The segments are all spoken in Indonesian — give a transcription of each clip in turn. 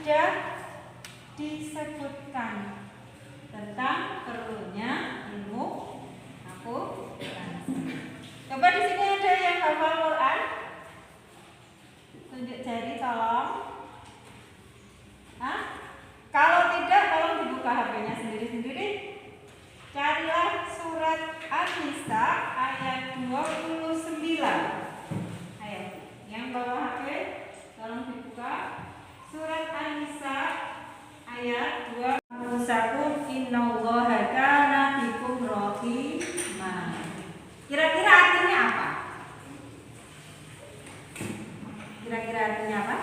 sudah disebutkan tentang perlunya ilmu akuntansi. Coba di sini ada yang hafal Quran? Tunjuk jari tolong. Hah? Kalau tidak, tolong dibuka HP-nya sendiri-sendiri. Carilah surat An-Nisa ayat 29. Ayo, yang bawa HP, tolong dibuka. Surat An-Nisa ayat 21. Innallaha kana bikum rahima. Kira-kira artinya apa? Kira-kira artinya apa?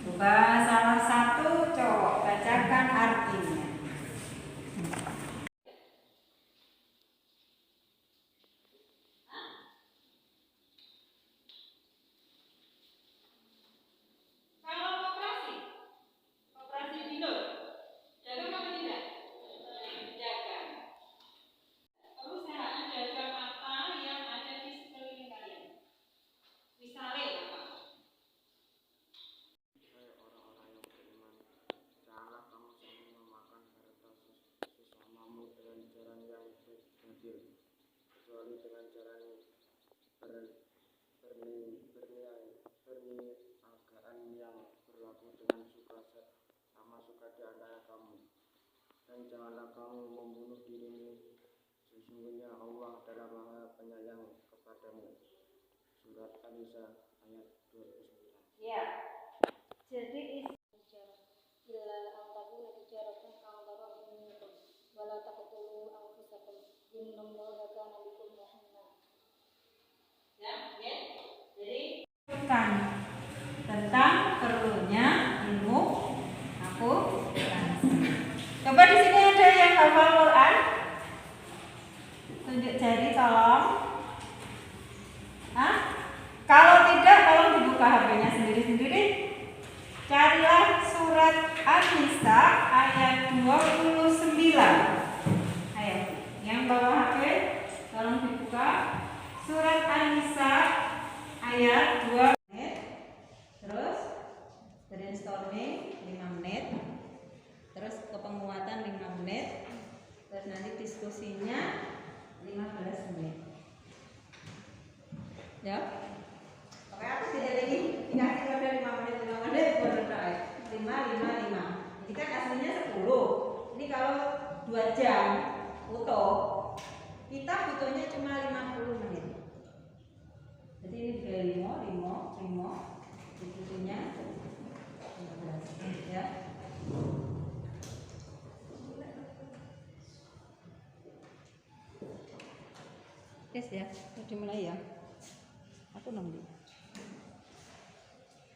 Coba salah satu cowok bacakan artinya. Kecuali dengan cara perniagaan yang berlaku dengan sama suka di antara kamu, dan janganlah kamu membunuh dirimu, sesungguhnya Allah adalah Maha Penyayang kepadamu. Surat An-Nisa ayat 29. Ya, jadi illa antakuna tijaratan a'dharu minkum wala taqtulu anfusakum innallaha kana bikum rahima. Ya. Jadi tentang perlunya ilmu akuntansi. Coba di sini ada yang hafal Quran? Tunjuk jari tolong. Hah? Kalau tidak, tolong dibuka HP-nya sendiri-sendiri. Carilah surat An-Nisa ayat 29. Ayo, yang bawa HP, tolong dibuka. Surat An-Nisa ayat 2 menit. Terus brainstorming 5 menit. Terus kepenguatan 5 menit. Terus nanti diskusinya 15 menit. Ya. Oke, aku tidak lagi dikasih kode 5 menit baru try. 5. Jadi kan aslinya 10. Ini kalau 2 jam utuh, kita butuhnya cuma 50 menit. Jadi ini juga 5 diskusinya 15 menit ya. Tes ya, udah mulai ya. Aku nunggu.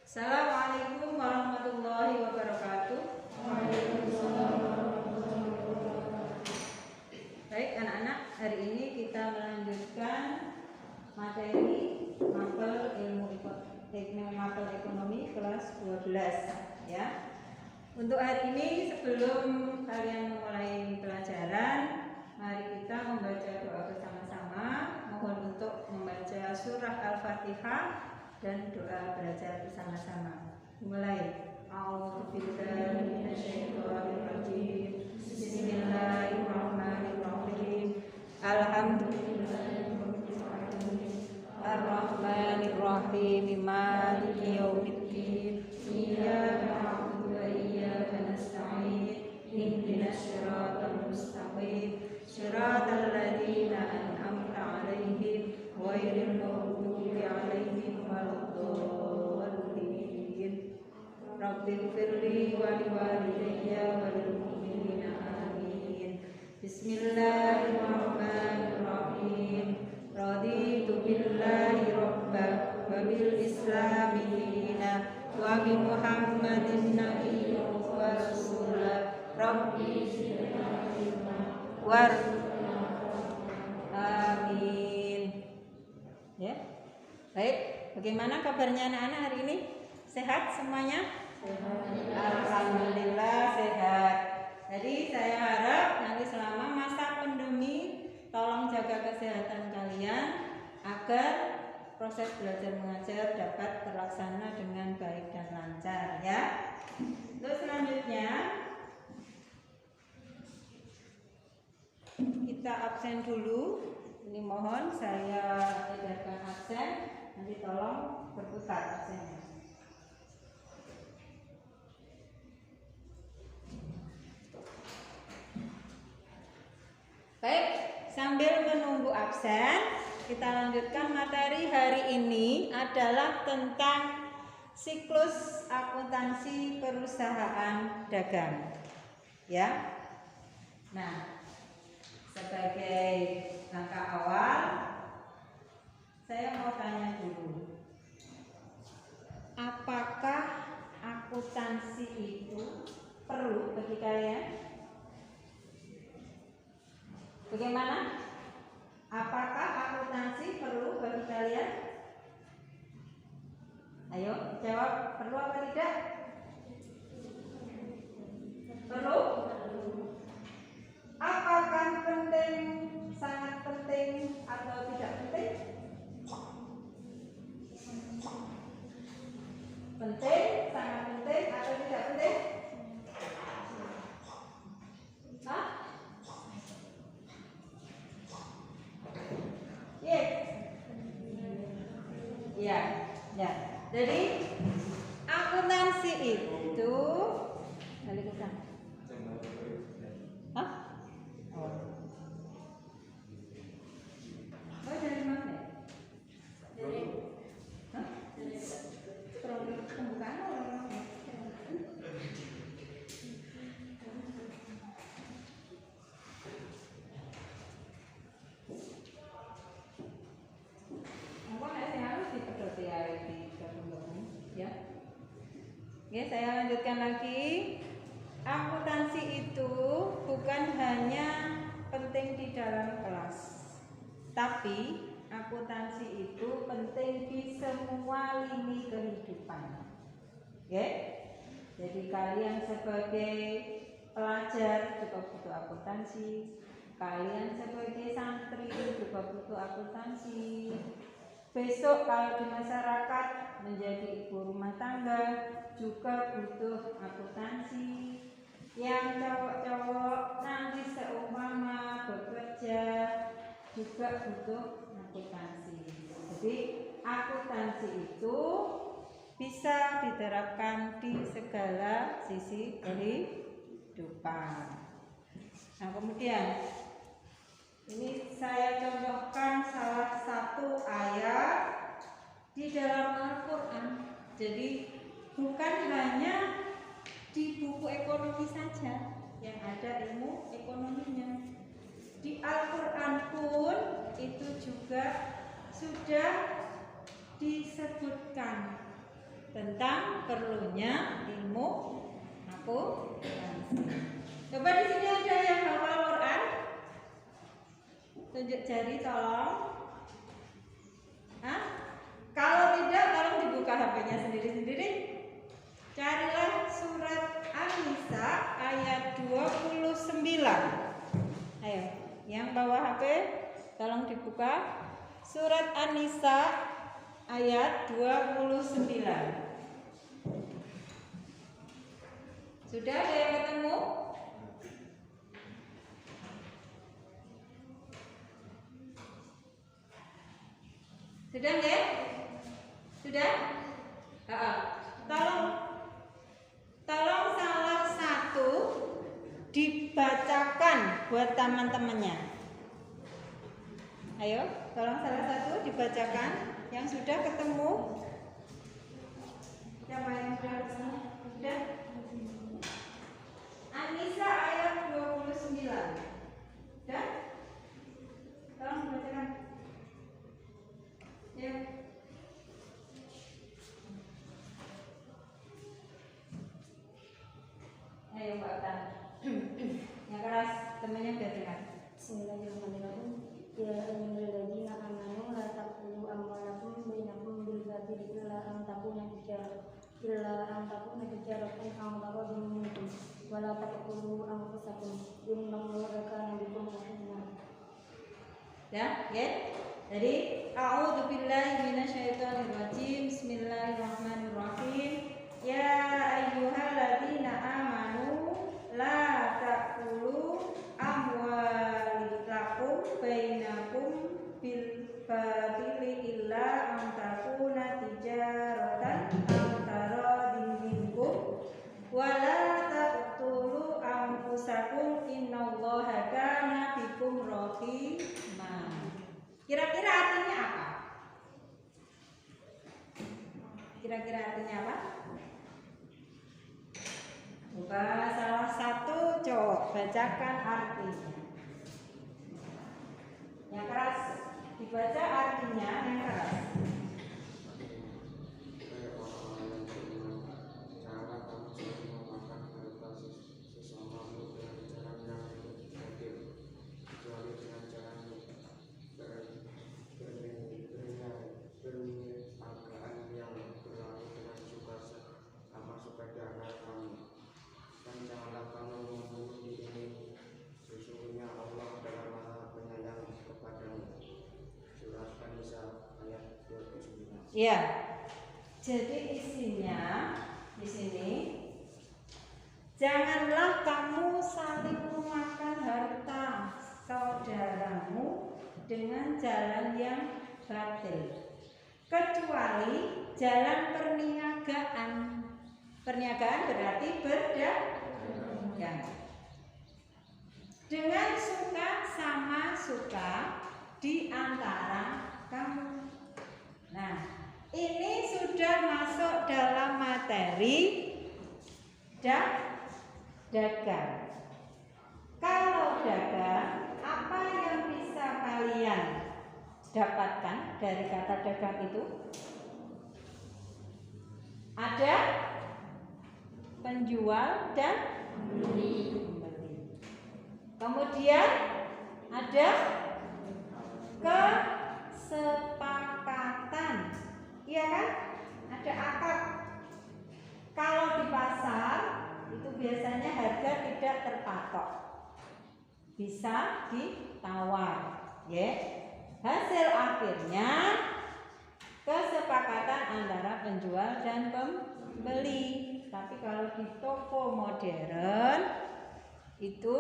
Assalamualaikum warahmatullahi wabarakatuh. Baik anak-anak, hari ini kita melanjutkan materi mapel ekonomi kelas 12 ya. Untuk hari ini sebelum kalian memulai pelajaran, mari kita membaca doa bersama-sama. Mohon untuk membaca surah Al-Fatihah dan doa belajar bersama-sama. Mulai. A'udzubillahi minasyaitonirrajim. Bismillahirrahmanirrahim. Ar-Rahmanirrahim. Maliki yaumiddin. Iyyaka na'budu wa iyyaka nasta'in. Ihdinas siratal mustaqim. Siratal ladzina an'amta 'alaihim ghairil maghdubi 'alaihim waladdallin. Rabbighfirli wa liwalidayya wa lil mu'minina amin. Bismillahirrahmanirrahim. Raditu billahi rabban wa bil islami dinan wa bi Muhammadin nabiyyan wa rasulan. Rabbi zidni war. Amin. Ya. Baik, bagaimana kabarnya anak-anak hari ini? Sehat semuanya? Alhamdulillah sehat. Jadi saya harap nanti selama masa pandemi tolong jaga kesehatan kalian agar proses belajar mengajar dapat terlaksana dengan baik dan lancar. ya. Terus selanjutnya kita absen dulu. Ini mohon saya edarkan absen. Nanti tolong berputar absennya. Baik, sambil menunggu absen, kita lanjutkan materi hari ini adalah tentang siklus akuntansi perusahaan dagang. Ya. Nah, sebagai langkah awal, saya mau tanya dulu. Apakah akuntansi itu perlu bagi kalian? Bagaimana? Apakah akuntansi perlu bagi kalian? Ayo jawab, perlu apa tidak? Perlu? Apakah penting, sangat penting, atau tidak penting? Penting, sangat penting, atau tidak penting? Hah? Yes. Iya, ya. Jadi akuntansi itu balik ke sana. Hah? Oh. Oh, dari mana? Dari hah? Dari pembukaan orang. Oke, saya lanjutkan lagi. Akuntansi itu bukan hanya penting di dalam kelas, tapi akuntansi itu penting di semua lini kehidupan. Oke? Jadi kalian sebagai pelajar juga butuh akuntansi, kalian sebagai santri juga butuh akuntansi. Besok kalau di masyarakat menjadi ibu rumah tangga juga butuh akuntansi. Yang cowok-cowok nanti seumpama bekerja juga butuh akuntansi. Jadi akuntansi itu bisa diterapkan di segala sisi kehidupan. Nah, kemudian ini saya contohkan salah satu ayat di dalam Al-Quran. Jadi bukan hanya di buku ekonomi saja yang ada ilmu ekonominya. Di Al-Quran pun itu juga sudah disebutkan tentang perlunya ilmu akuntansi. Coba di sini ada yang hafal Quran? Tunjuk jari tolong. Hah? Kalau tidak, tolong dibuka HP-nya sendiri-sendiri. Carilah surat An-Nisa ayat 29. Ayo, yang bawa HP tolong dibuka. Surat An-Nisa ayat 29. Sudah ada yang ketemu? Sudah ya? Sudah? Tolong salah satu dibacakan buat teman-temannya. Ayo, tolong salah satu dibacakan. Yang sudah ketemu? Siapa yang sudah ketemu? Sudah? An-Nisa ayat 29. Sudah? Tolong dibacakan. Ya. Ayo Mbak Tan. Yang keras temannya biar dengar. Bismillahirrahmanirrahim. Ya ayyuhalladzina amanu la taqulu amwalakum bainakum bil batili illa an takuna tijaratan an taradun minkum wa la taqulu anfusakum innallaha kana bikum rahima. Ya, ya. Jadi a'udzubillahi minasyaitonirrajim. Bismillahirrahmanirrahim. Ya Kira-kira artinya apa? Coba salah satu cowok bacakan artinya. Yang keras dibaca artinya yang keras. Kayak orang-orang yang beriman, janganlah kamu saling memakan harta sesamamu dengan cara yang adil, kecuali dengan cara berniagaan yang berlaku dengan sama suka di antara kamu. Dan janganlah kamu membunuh dirimu, sesungguhnya Allah adalah Maha Penyayang kepadamu. Surat An-Nisa ayat 29. Ya. Jadi isinya di sini, janganlah kamu saling memakan harta saudaramu dengan jalan yang batil, kecuali jalan perniagaan. Perniagaan berarti berdagang. Dengan suka sama suka di antara kamu. Nah, ini sudah masuk dalam materi dagang. Kalau dagang, apa yang bisa kalian dapatkan dari kata dagang itu? Ada penjual dan pembeli. Kemudian ada kesepakatan, iya kan? Ada akad. Kalau di pasar itu biasanya harga tidak terpatok, bisa ditawar, ya. Hasil akhirnya kesepakatan antara penjual dan pembeli. Tapi kalau di toko modern itu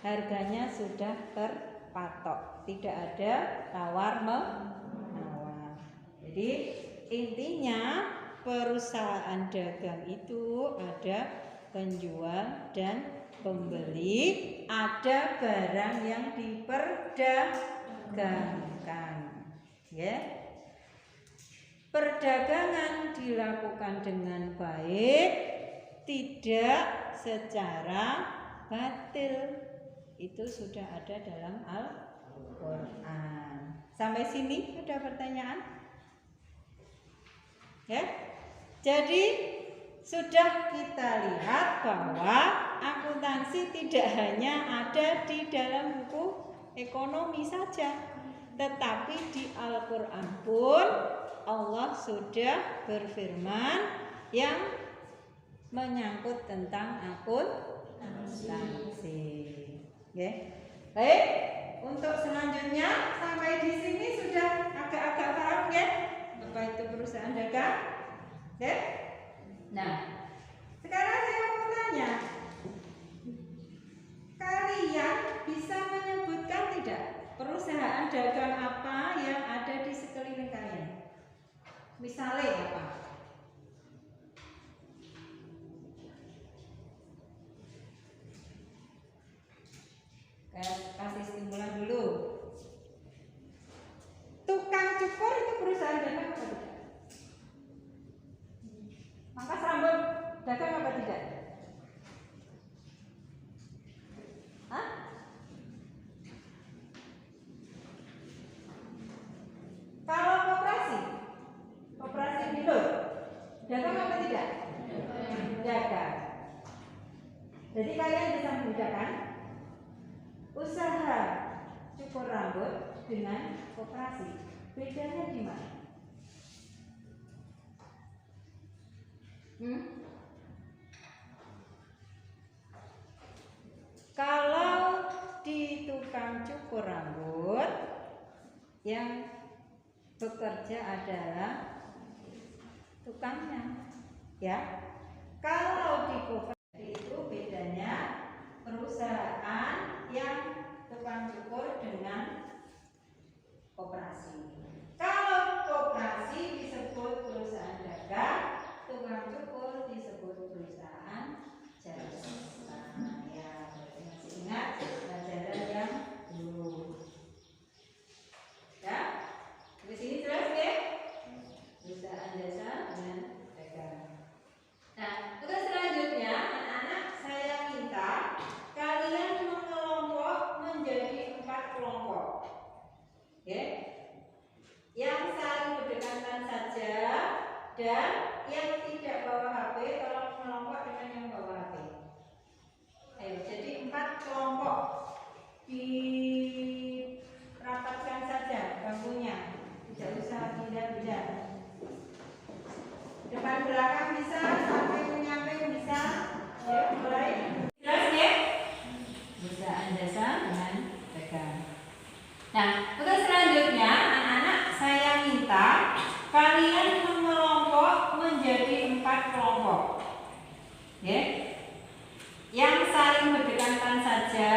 harganya sudah terpatok, tidak ada tawar menawar. Jadi intinya perusahaan dagang itu ada penjual dan pembeli, ada barang yang diperdagangkan, ya. Perdagangan dilakukan dengan baik, tidak secara batil. Itu sudah ada dalam Al-Quran. Sampai sini ada pertanyaan? Ya. Jadi sudah kita lihat bahwa akuntansi tidak hanya ada di dalam buku ekonomi saja, tetapi di Al-Quran pun Allah sudah berfirman yang menyangkut tentang akuntansi. Ya. Baik, untuk selanjutnya sampai di sini sudah agak-agak paham, ya? Apa itu perusahaan dagang? Ya? Nah, sekarang saya mau tanya, kalian bisa menyebutkan tidak perusahaan dagang apa yang ada di sekeliling kalian? Misalnya apa? Kasih stimulan dulu. Tukang cukur itu perusahaan dagang apa tidak? Mangkas rambut dagang apa tidak? Hah? Kalau koperasi Milo, dagang apa tidak? Dagang. Jadi kalian bisa membedakan usaha cukur rambut dengan koperasi. Bedanya di mana? Kalau di tukang cukur rambut yang bekerja adalah tukangnya, ya. Kalau di koperasi itu bedanya perusahaan yang tukang cukur dengan koperasi. Kalau koperasi disebut perusahaan dagang, tukang cukur disebut perusahaan jasa. Ya, masih ingat pelajaran yang dulu. Ya, di sini jelas ya? Perusahaan jasa dengan Ya. Yang saling berdekatan saja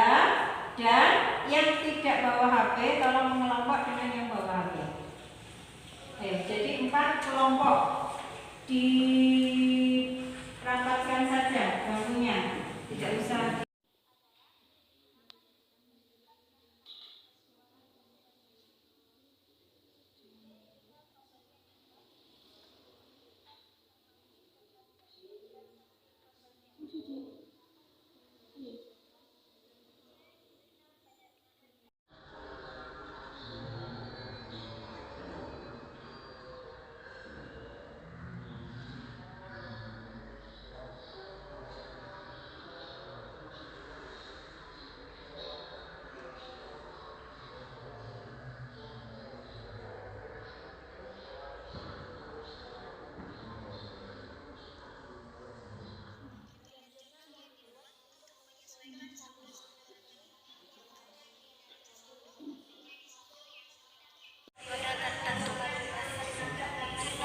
dan yang tidak bawa HP tolong mengelompok dengan yang bawa HP. Jadi 4 kelompok dirapatkan saja bangkunya, tidak usah.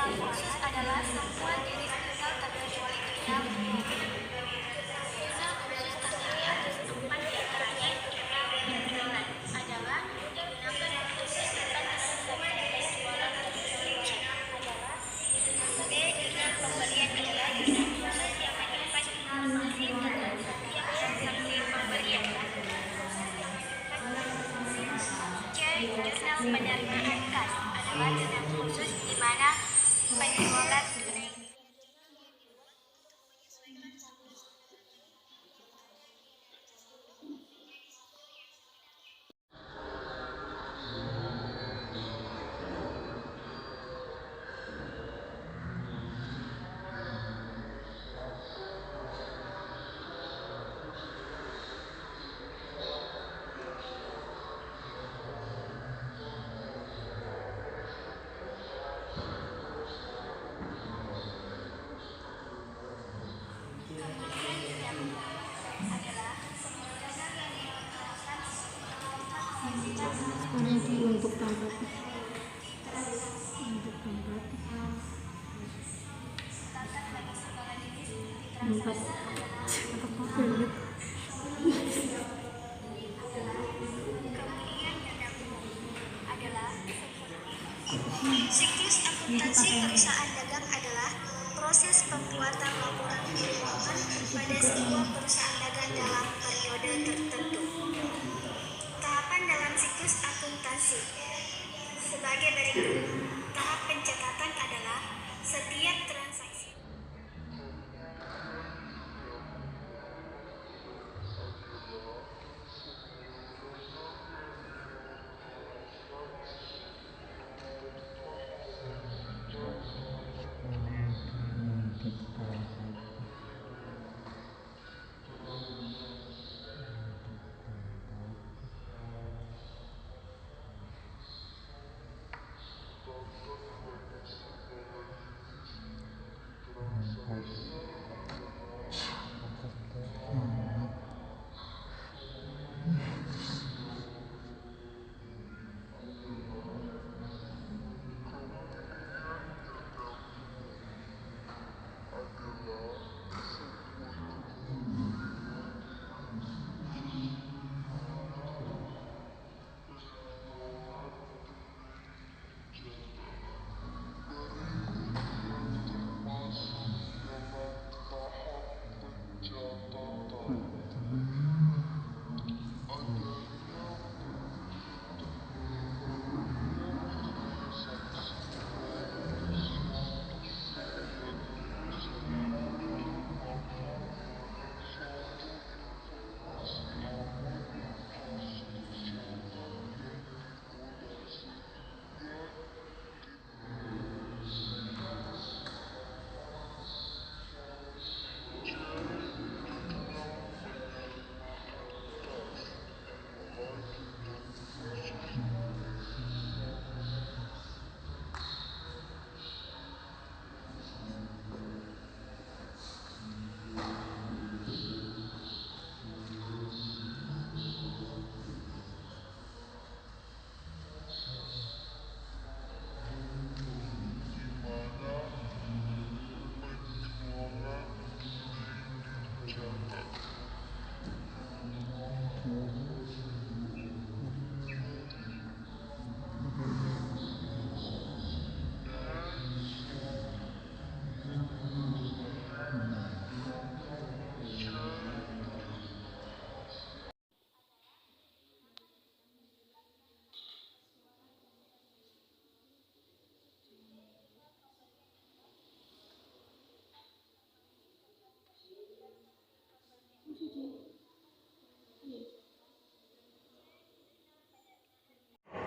Khusus adalah semua jenis jurnal terkecuali jurnal umum. Jurnal khusus terdiri atas 4 diantaranya. Jurnal penjualan adalah digunakan untuk menentukan transaksi dan jualan terkecuali jurnal adalah B. Jurnal pembelian adalah jurnal khusus yang menyimpan informasi tentang setiap transaksi pembelian. C. Jurnal penerimaan kas adalah jurnal khusus di mana penjualan tunai. Kemudian jurnal pembelian adalah semua jurnal yang dilakukan kelompok bersifat Untuk tempat. Untuk tempat. standar bagi segala jenis bukti Tempat. transaksi kemudian jurnal umum adalah siklus akuntansi perusahaan dagang adalah proses pembuatan laporan keuangan pada sebuah perusahaan dagang dalam periode tertentu. Tahapan dalam siklus akuntansi sebagai berikut. Tahap pencatatan adalah setiap transaksi.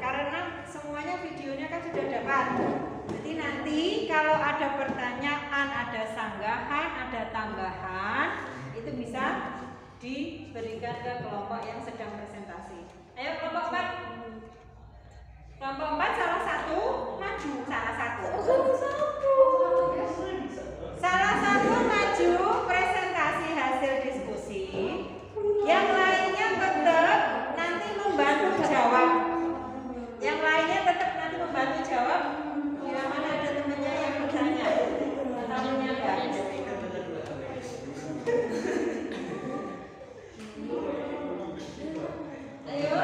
Karena semuanya videonya kan sudah dapat. Jadi nanti kalau ada pertanyaan, ada sanggahan, ada tambahan, itu bisa diberikan ke kelompok yang sedang presentasi. Ayo kelompok 4. Kelompok 4 salah satu maju, salah satu maju presentasi hasil diskusi. Yang lainnya tetap nanti membantu jawab. Yang lainnya tetap nanti membantu jawab. Bila mana ada temannya yang bertanya, tamunya enggak? Ayo,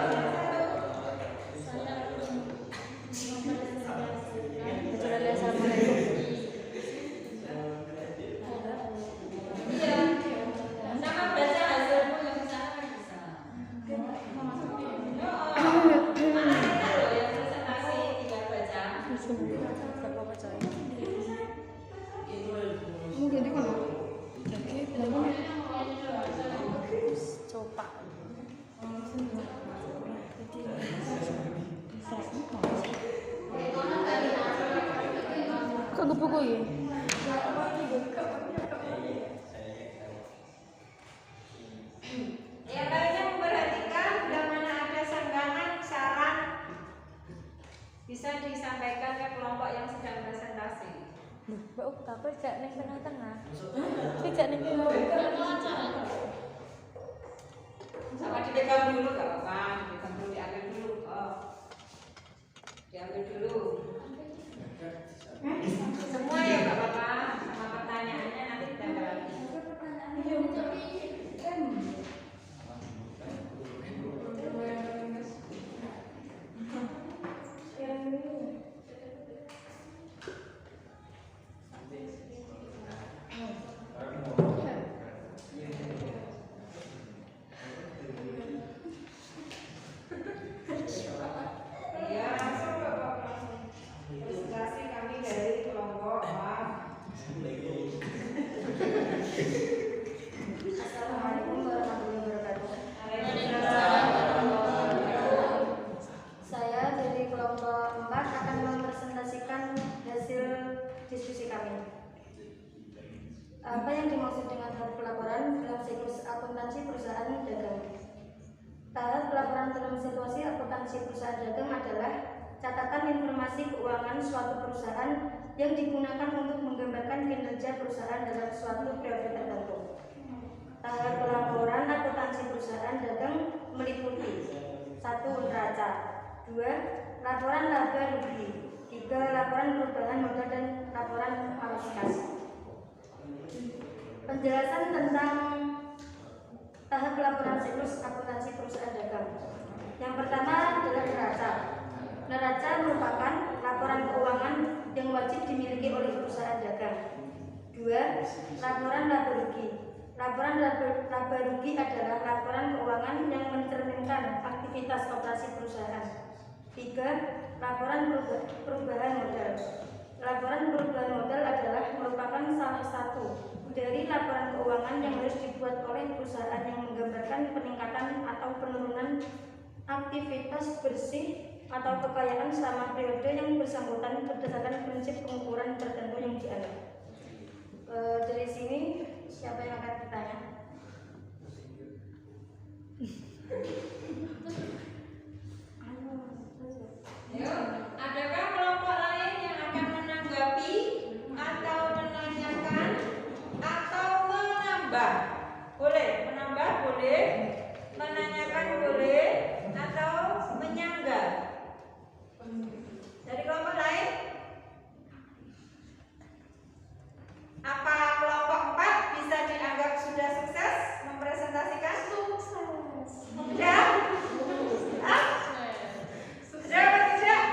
Kok buku ya? Yang lainnya memperhatikan bila mana ada sanggahan, saran bisa disampaikan ke kelompok yang sedang presentasi. Mbak tapi gak ning tengah-tengah. Iki gak ning tengah. Sama dipegang dulu gak apa-apa, dipegang dulu, diambil dulu. Oh. Diambil dulu. Semua ya gak apa-apa, sama pertanyaannya nanti ditambah lagi. Ya, langsung presentasi kami dari kelompok A. Assalamualaikum warahmatullahi wabarakatuh. Saya dari kelompok 4 akan mempresentasikan hasil diskusi kami. Apa yang dimaksud dengan tahap pelaporan dalam siklus akuntansi perusahaan dagang? Tahap pelaporan dalam situasi akuntansi perusahaan dagang adalah catatan informasi keuangan suatu perusahaan yang digunakan untuk menggambarkan kinerja perusahaan dalam suatu periode tertentu. Tahap pelaporan akuntansi perusahaan dagang meliputi 1. Neraca, 2. Laporan laba rugi, 3. Laporan perubahan modal dan laporan alokasi. Penjelasan tentang tahap pelaporan siklus akuntansi perusahaan dagang. Yang pertama adalah neraca. Neraca merupakan laporan keuangan yang wajib dimiliki oleh perusahaan dagang. 2. Laporan laba rugi. Laporan laba rugi adalah laporan keuangan yang mencerminkan aktivitas operasi perusahaan. 3. Laporan perubahan modal. Laporan perubahan modal adalah merupakan salah satu dari laporan keuangan yang harus dibuat oleh perusahaan yang menggambarkan peningkatan atau penurunan aktivitas bersih atau kekayaan selama periode yang bersangkutan berdasarkan prinsip pengukuran tertentu yang dianut. Dari sini siapa yang akan bertanya? Ayo, adakah kelompok lain yang akan menanggapi atau menanyakan atau menambah? Boleh, menambah boleh, menanyakan boleh, atau menyanggah. Dari kelompok lain? Apa kelompok 4 bisa dianggap sudah sukses mempresentasikan? Sukses. Sudah? Sudah apa tidak?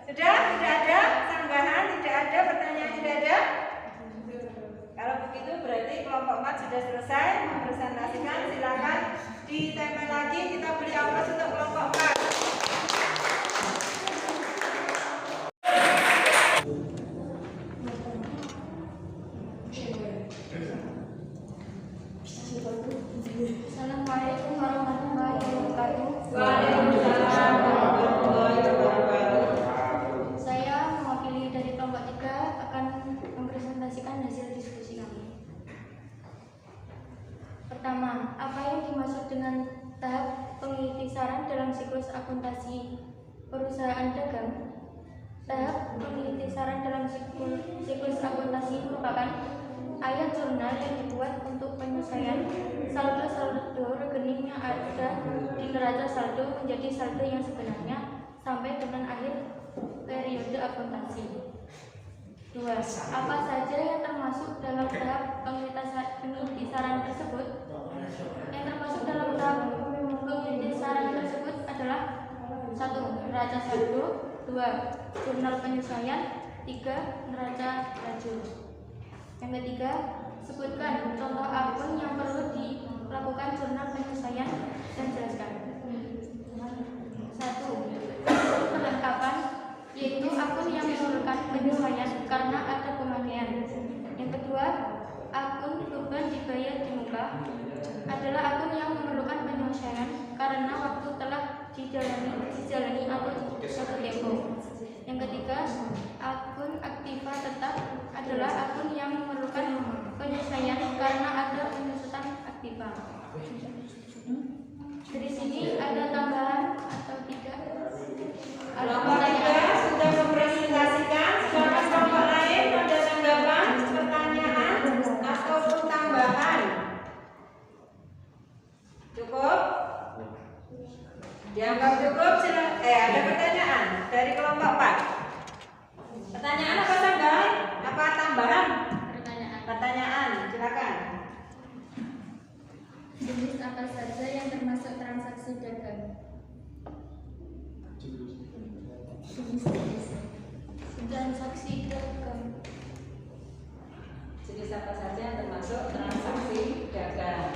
Sudah? Tidak ada sanggahan? Tidak ada pertanyaan? Tidak ada? Kalau begitu berarti kelompok 4 sudah selesai mempresentasikan. Silakan ditempel lagi. Kita beri aplaus untuk kelompok 4. Assalamualaikum warahmatullahi wabarakatuh. Waalaikumsalam warahmatullahi wabarakatuh. Saya mewakili dari kelompok 3 akan mempresentasikan hasil diskusi kami. Pertama, apa yang dimaksud dengan tahap pengikhtisaran dalam siklus akuntansi perusahaan dagang? Tahap pengikhtisaran dalam siklus akuntansi merupakan ayat jurnal yang dibuat untuk penyelesaian saldo rekening yang ada di neraca saldo menjadi saldo yang sebenarnya sampai dengan akhir periode akuntansi. 2. Apa saja yang termasuk dalam tahap pengikhtisaran tersebut? Yang termasuk dalam tahap pengikhtisaran tersebut adalah 1. Neraca saldo, 2. Jurnal penyesuaian, 3. Neraca laju. Yang ketiga, sebutkan contoh akun yang perlu dilakukan jurnal penyesuaian dan jelaskan. 1. Perlengkapan, yaitu akun yang memerlukan penyesuaian karena ada pemakaian. Yang kedua, akun beban dibayar di muka adalah akun yang memerlukan penyesuaian karena waktu telah dijalani atau jatuh tempo. Yang ketiga, akun aktiva tetap adalah akun yang memerlukan penyesuaian karena ada penyusutan aktiva. Dari sini ada tambahan atau tidak? Kelompok 3 sudah mempresentasikan. Silakan kelompok lain ada tanggapan, pertanyaan, ataupun tambahan. Cukup? Dianggap cukup. Ada pertanyaan dari kelompok 4. Pertanyaan apa tambahan? Apa tambahan? Pertanyaan, silakan. Jenis apa saja yang termasuk transaksi dagang? Transaksi dagang. Jenis apa saja yang termasuk transaksi dagang?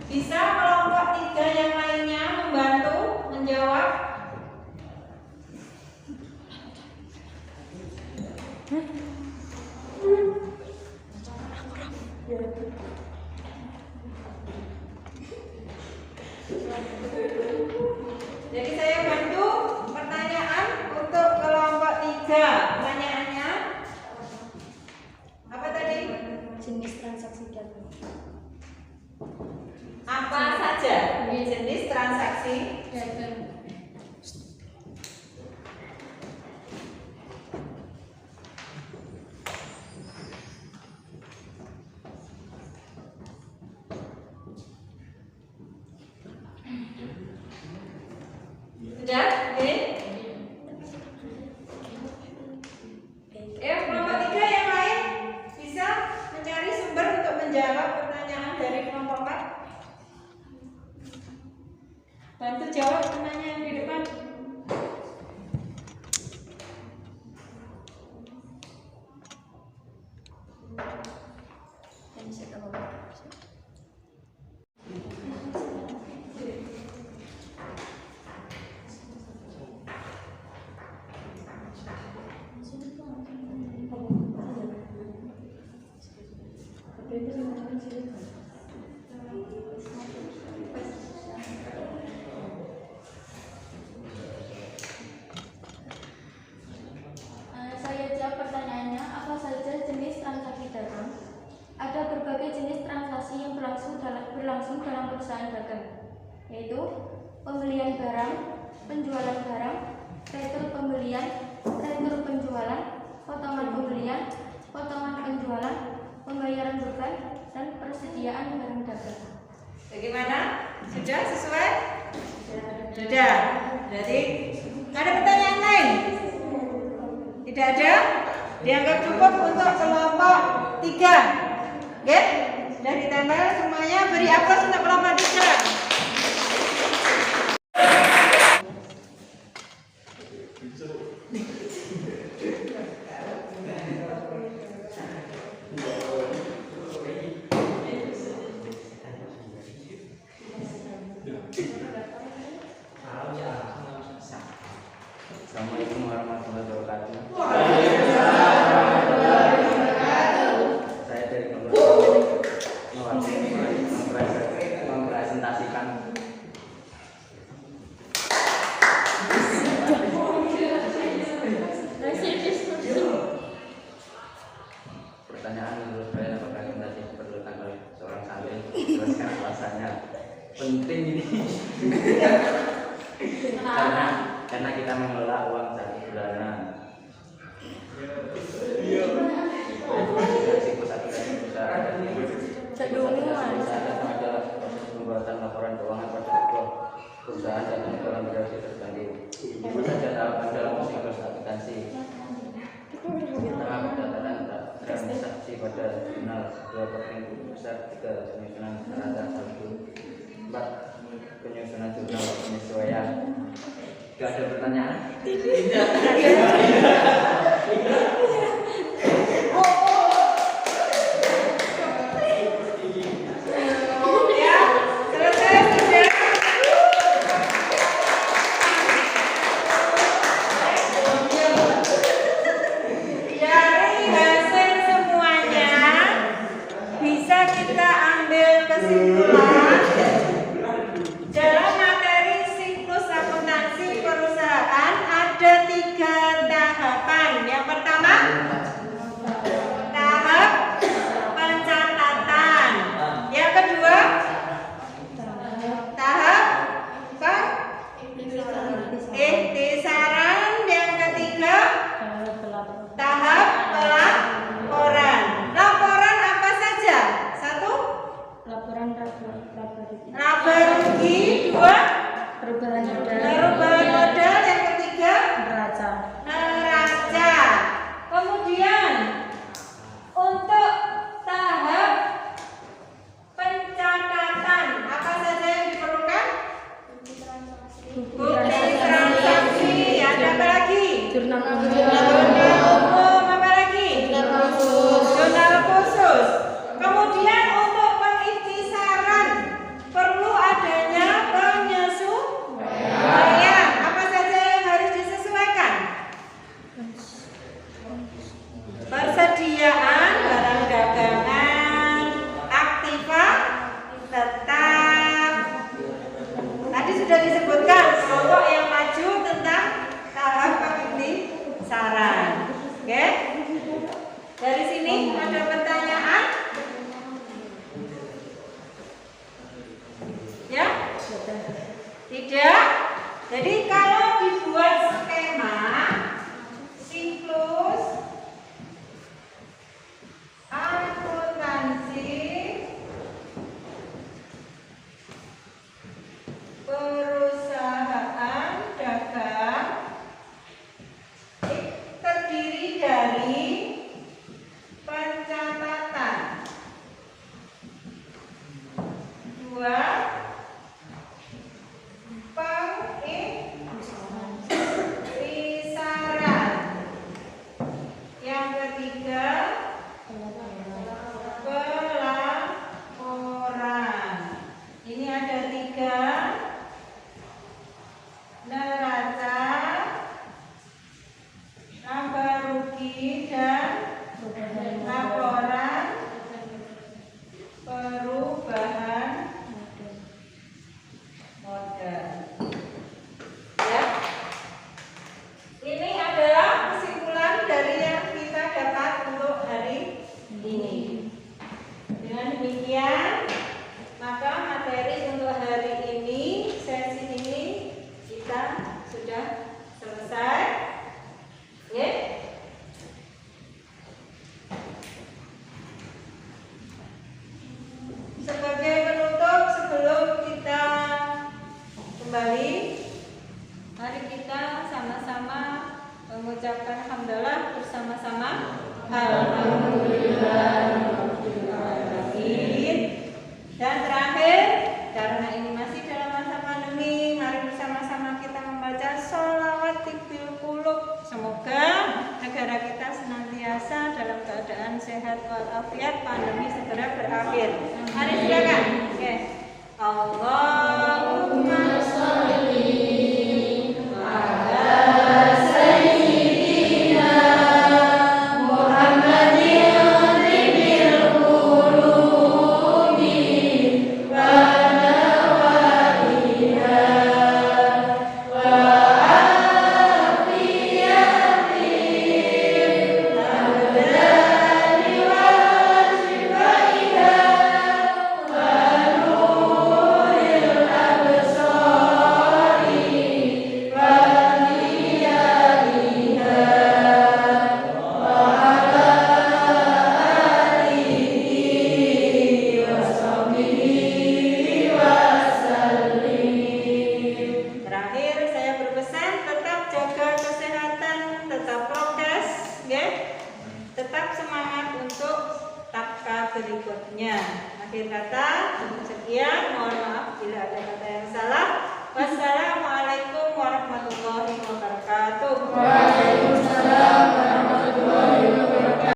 Bisa kelompok 3 yang lainnya membantu menjawab? Jadi saya bantu pertanyaan untuk kelompok 3. Pertanyaannya apa tadi? Jenis transaksi dagang. Apa saja jenis transaksi Dagang. Sudah? Oke. Kelompok 3 yang lain bisa mencari sumber untuk menjawab pertanyaan dari kelompok 4. Bantu jawab pertanyaan di depan. Saya jawab pertanyaannya, apa saja jenis transaksi dagang? Ada berbagai jenis transaksi yang berlangsung dalam perusahaan dagang, yaitu pembelian barang, penjualan barang, retur pembelian, retur penjualan, potongan pembelian, potongan penjualan, pembayaran beban, dan persediaan barang dagang. Bagaimana? Sudah sesuai? Sudah. Jadi ada pertanyaan lain? Tidak ada? Dianggap cukup untuk kelompok 3. Oke? Sudah ditempel semuanya. Beri aplaus untuk kelompok 3. Assalamualaikum warahmatullahi wabarakatuh. Saya dari kelompok mewakili penting ini. karena kita mengelola uang satu bulanan. Siklus aplikasi perusahaan adalah pembuatan laporan keuangan pada sebuah perusahaan dan dalam durasi tertentu. Apa saja tahapan dalam siklus aplikasi? Pertama, pendaftaran transaksi pada jurnal, 2 perhitungan besar, 3 penyusunan neraca saldo, 4 penyusunan jurnal penyesuaian. Tidak ada pertanyaan? Tidak. Kesimpulan dalam materi siklus akuntansi perusahaan ada 3 tahapan. Yang pertama, tahap pencatatan. Yang kedua, tahap ikhtisaran. Yang ketiga, tahap pelaporan. Laporan apa saja? 1, laba rugi, 2, perubahan modal, yang ketiga neraca. Kemudian untuk tahap pencatatan apa saja yang diperlukan? Bukti transaksi. Ada apa lagi? Jurnal umum. Apa lagi? Jurnal khusus. Kemudian untuk pengikhtisaran perlu adanya penyesuaian. Apa saja yang harus disesuaikan? Persediaan barang dagangan, aktiva tetap. Tadi sudah disebutkan kelompok yang maju tentang tahap pengikhtisaran. Oke? Dari sini ada pertanyaan? Ya? Tidak. Jadi kalau dibuat skema siklus akuntansi perusahaan dagang terdiri dari pencatatan, 2, pengikhtisaran, yang ketiga pelaporan. Ini ada 3, neraca, laba rugi, dan laporan perubahan modal. Ya. Ini adalah kesimpulan dari yang kita dapat untuk hari ini. Dengan demikian, maka materi untuk hari ini, sesi ini kita sudah selesai. Oke? Sebagai penutup sebelum kita kembali, mari kita sama-sama mengucapkan hamdalah bersama-sama. Alhamdulillahirrahmanirrahim. Dan terakhir, karena ini masih dalam masa pandemi, mari bersama-sama kita membaca sholawat tibil qulub. Semoga negara kita senantiasa dalam keadaan sehat walafiat, pandemi segera berakhir. Mari silakan. Oke. Allahumma sholli ala sayyidina Muhammadin tibil qulubi wa nawaiha wa afiyatin abdani wa shifaiha Terakhir saya berpesan tetap jaga kesehatan, tetap prokes, ya. Tetap semangat untuk tapka berikutnya. Akhir kata, sekian. Mohon maaf bila ada kata yang salah. Wassalamualaikum warahmatullahi wabarakatuh. Waalaikumsalam.